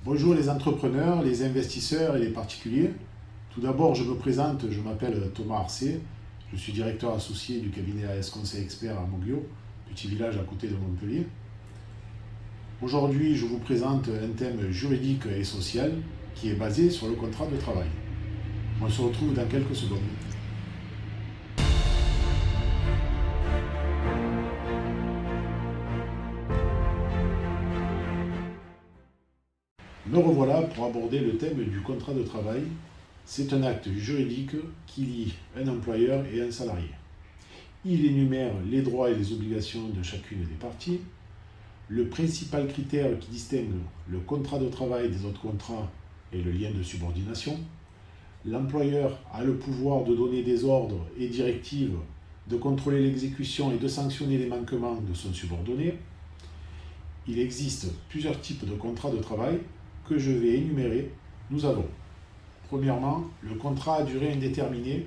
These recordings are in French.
Bonjour les entrepreneurs, les investisseurs et les particuliers. Tout d'abord, je me présente, je m'appelle Thomas Arcet, je suis directeur associé du cabinet AS Conseil Expert à Moguio, petit village à côté de Montpellier. Aujourd'hui, je vous présente un thème juridique et social qui est basé sur le contrat de travail. On se retrouve dans quelques secondes. Me revoilà pour aborder le thème du contrat de travail. C'est un acte juridique qui lie un employeur et un salarié. Il énumère les droits et les obligations de chacune des parties. Le principal critère qui distingue le contrat de travail des autres contrats est le lien de subordination. L'employeur a le pouvoir de donner des ordres et directives, de contrôler l'exécution et de sanctionner les manquements de son subordonné. Il existe plusieurs types de contrats de travail que je vais énumérer. Nous avons, premièrement, le contrat à durée indéterminée,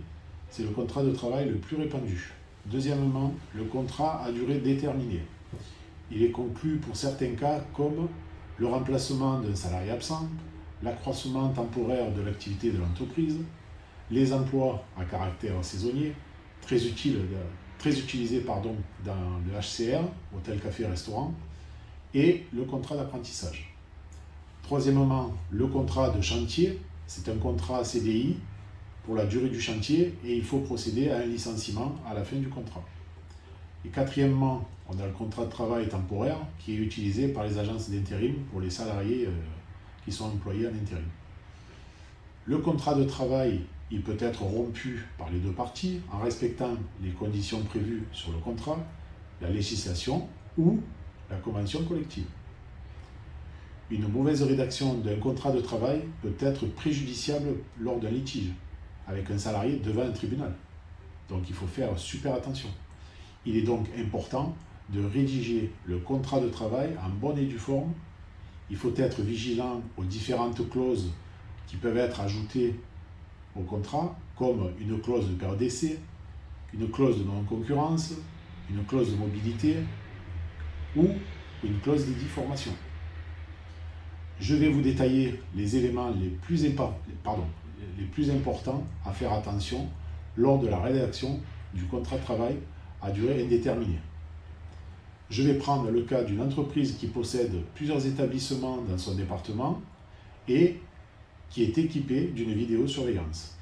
c'est le contrat de travail le plus répandu. Deuxièmement, le contrat à durée déterminée. Il est conclu pour certains cas comme le remplacement d'un salarié absent, l'accroissement temporaire de l'activité de l'entreprise, les emplois à caractère saisonnier, très utilisés dans le HCR, hôtel, café, restaurant, et le contrat d'apprentissage. Troisièmement, le contrat de chantier, c'est un contrat CDI pour la durée du chantier et il faut procéder à un licenciement à la fin du contrat. Et quatrièmement, on a le contrat de travail temporaire qui est utilisé par les agences d'intérim pour les salariés qui sont employés en intérim. Le contrat de travail, il peut être rompu par les deux parties en respectant les conditions prévues sur le contrat, la législation ou la convention collective. Une mauvaise rédaction d'un contrat de travail peut être préjudiciable lors d'un litige avec un salarié devant un tribunal. Donc il faut faire super attention. Il est donc important de rédiger le contrat de travail en bonne et due forme. Il faut être vigilant aux différentes clauses qui peuvent être ajoutées au contrat, comme une clause de période d'essai, une clause de non-concurrence, une clause de mobilité ou une clause de formation. Je vais vous détailler les éléments les plus importants à faire attention lors de la rédaction du contrat de travail à durée indéterminée. Je vais prendre le cas d'une entreprise qui possède plusieurs établissements dans son département et qui est équipée d'une vidéosurveillance.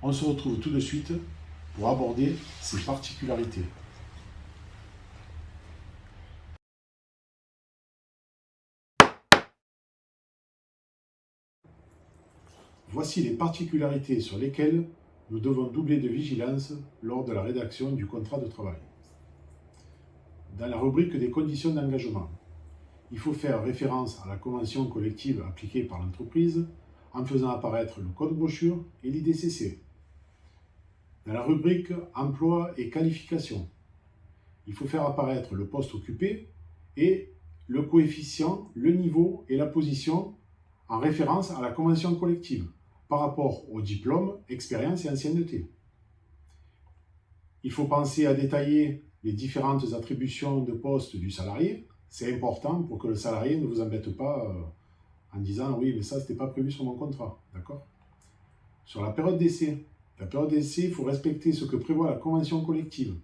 On se retrouve tout de suite pour aborder ces particularités. Voici les particularités sur lesquelles nous devons doubler de vigilance lors de la rédaction du contrat de travail. Dans la rubrique des conditions d'engagement, il faut faire référence à la convention collective appliquée par l'entreprise en faisant apparaître le code brochure et l'IDCC. Dans la rubrique emploi et qualification, il faut faire apparaître le poste occupé et le coefficient, le niveau et la position en référence à la convention collective par rapport au diplôme, expérience et ancienneté. Il faut penser à détailler les différentes attributions de poste du salarié. C'est important pour que le salarié ne vous embête pas en disant « oui, mais ça, ce n'était pas prévu sur mon contrat ». D'accord ? Sur la période d'essai, il faut respecter ce que prévoit la convention collective.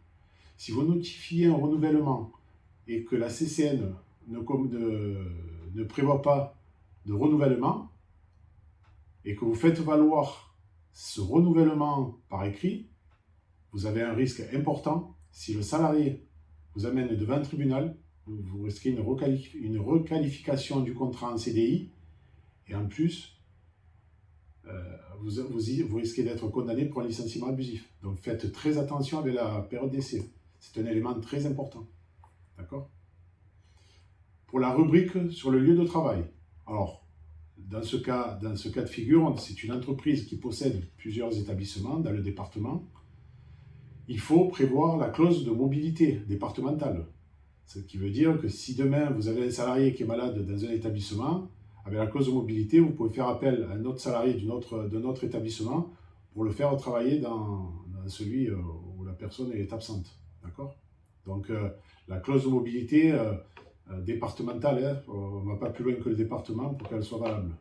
Si vous notifiez un renouvellement et que la CCN ne prévoit pas de renouvellement et que vous faites valoir ce renouvellement par écrit, vous avez un risque important. Si le salarié vous amène devant un tribunal, vous risquez une requalification du contrat en CDI et en plus, vous risquez d'être condamné pour un licenciement abusif. Donc faites très attention avec la période d'essai. C'est un élément très important. D'accord ? Pour la rubrique sur le lieu de travail. Alors, dans ce cas de figure, c'est une entreprise qui possède plusieurs établissements dans le département. Il faut prévoir la clause de mobilité départementale. Ce qui veut dire que si demain vous avez un salarié qui est malade dans un établissement, avec la clause de mobilité, vous pouvez faire appel à un autre salarié d'un autre établissement pour le faire travailler dans celui où la personne est absente. D'accord ? Donc la clause de mobilité, départementale, hein, on ne va pas plus loin que le département pour qu'elle soit valable.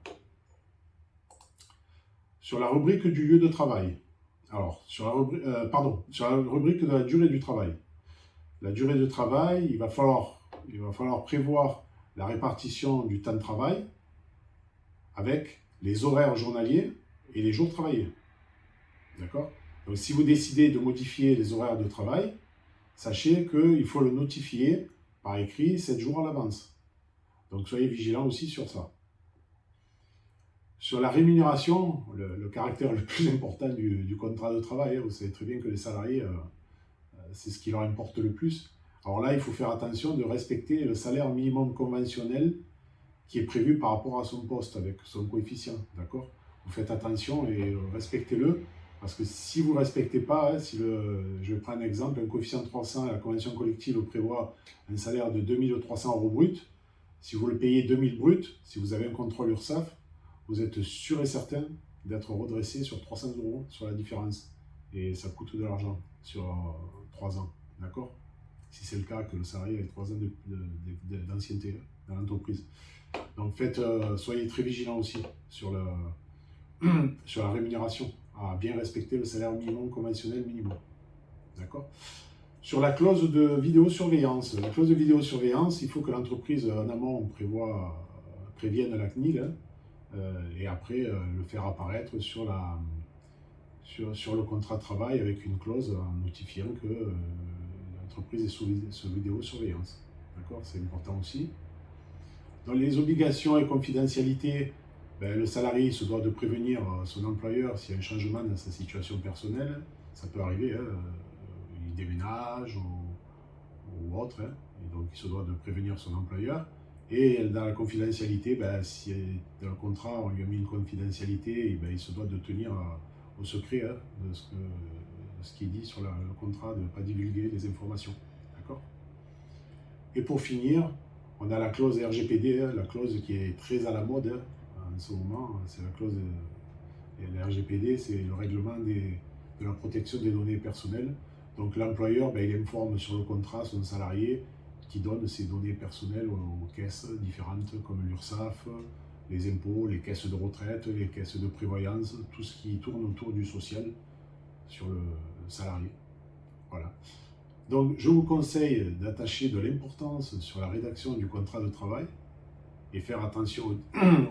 Sur la rubrique du lieu de travail, alors, sur la rubrique de la durée du travail. La durée de travail, il va falloir prévoir la répartition du temps de travail avec les horaires journaliers et les jours travaillés. D'accord? Donc, si vous décidez de modifier les horaires de travail, sachez qu'il faut le notifier par écrit 7 jours à l'avance. Donc, soyez vigilants aussi sur ça. Sur la rémunération, le caractère le plus important du contrat de travail, vous savez très bien que les salariés, c'est ce qui leur importe le plus. Alors là, il faut faire attention de respecter le salaire minimum conventionnel qui est prévu par rapport à son poste avec son coefficient. D'accord? Vous faites attention et respectez-le. Parce que si vous ne respectez pas, hein, je vais prendre un exemple, un coefficient 300, la convention collective prévoit un salaire de 2300 € brut. Si vous le payez 2000 brut, si vous avez un contrôle URSSAF, vous êtes sûr et certain d'être redressé sur 300 € sur la différence. Et ça coûte de l'argent sur 3 ans. D'accord? Si c'est le cas, que le salarié ait 3 ans d'ancienneté dans l'entreprise. Donc soyez très vigilants aussi sur la rémunération, à bien respecter le salaire minimum conventionnel minimum. D'accord? Sur la clause de vidéosurveillance. La clause de vidéosurveillance, il faut que l'entreprise en amont prévienne la CNIL et après le faire apparaître sur le contrat de travail avec une clause en notifiant que l'entreprise est sous vidéosurveillance. D'accord? C'est important aussi. Dans les obligations et confidentialité, le salarié se doit de prévenir son employeur s'il y a un changement dans sa situation personnelle. Ça peut arriver, hein, il déménage ou autre, hein, et donc il se doit de prévenir son employeur. Et dans la confidentialité, si dans le contrat on lui a mis une confidentialité, il se doit de tenir au secret, hein, de ce qui est dit sur le contrat, de ne pas divulguer les informations. D'accord? Et pour finir, on a la clause RGPD, la clause qui est très à la mode en ce moment. C'est la clause la RGPD, c'est le règlement de la protection des données personnelles. Donc l'employeur, il informe sur le contrat son salarié qui donne ses données personnelles aux caisses différentes comme l'URSSAF, les impôts, les caisses de retraite, les caisses de prévoyance, tout ce qui tourne autour du social sur le salarié. Voilà. Donc, je vous conseille d'attacher de l'importance sur la rédaction du contrat de travail et faire attention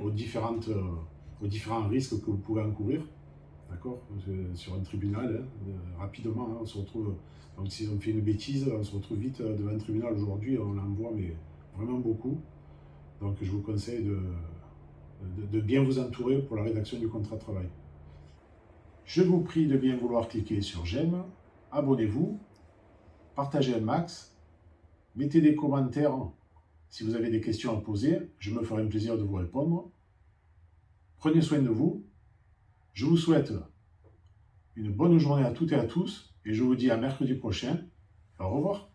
aux différents risques que vous pouvez encourir. D'accord? Sur un tribunal, rapidement, on se retrouve. Donc, si on fait une bêtise, on se retrouve vite devant un tribunal aujourd'hui, on en voit, mais vraiment beaucoup. Donc, je vous conseille de bien vous entourer pour la rédaction du contrat de travail. Je vous prie de bien vouloir cliquer sur j'aime, abonnez-vous, partagez un max, mettez des commentaires si vous avez des questions à poser, je me ferai un plaisir de vous répondre. Prenez soin de vous. Je vous souhaite une bonne journée à toutes et à tous et je vous dis à mercredi prochain. Au revoir.